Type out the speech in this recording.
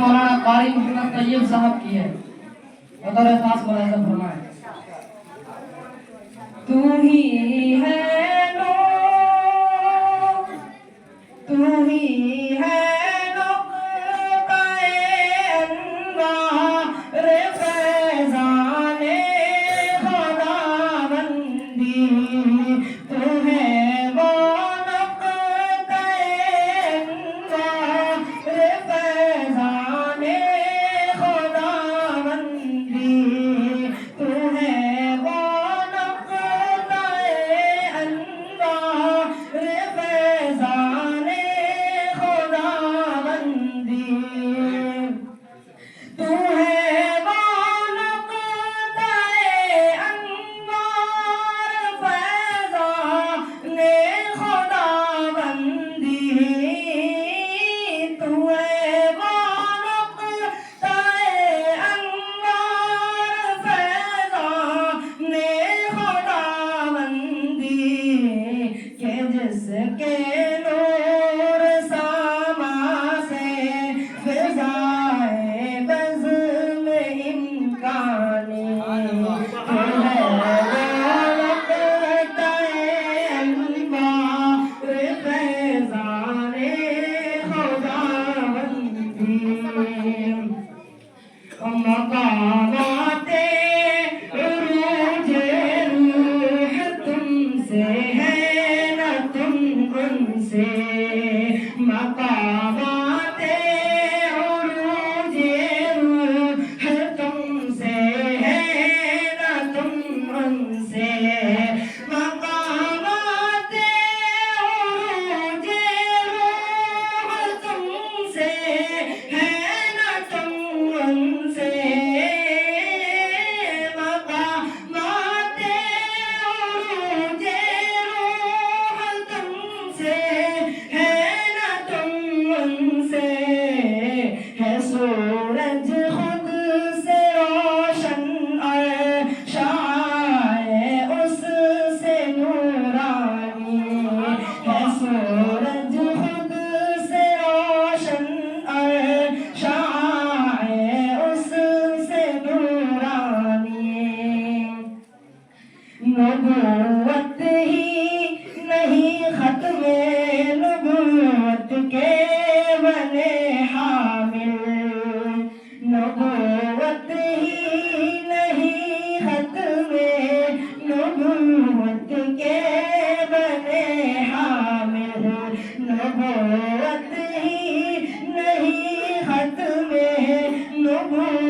مولانا قاری محمد طیب صاحب کی ہے، بطور خاص ملاحظہ فرمائیں۔ تو ہی ہے نور، تو ہی ہے نقطۂ انوار فیضان خداوندی، تو ہے وہ نقطۂ انوار فیضان خداوندی، تو ہے وہ نقطۂ انوار فیضان خداوندی، تو ہے وہ نقطۂ انوار فیضان خداوندی، تو ہے وہ نقطۂ انوار فیضان خداوندی، کہ جس کے نور ساما سے فضائے بزم امکانی، تو ہے وہ نقطۂ انوار فیضان خداوندی، مقامات عروج روح تم سے ہے نہ تم ان سے، مقامات عروج روح تم سے ہے نہ تم ان سے، مقامات عروج روح تم سے ہے نہ تم ان سے، مقامات عروج روح تم سے ہے نہ تم ان سے، ہے سورج خود سے روشن اور شعاع اس سے نورانی، ہے سورج خود سے روشن اور شعاع اس سے نورانی، نبوت ہی نہیں ختم نبوت کے بنے حامل، نبوت ہی نہیں ختم نبوت کے بنے حامل، نبوت ہی نہیں ختم نبوت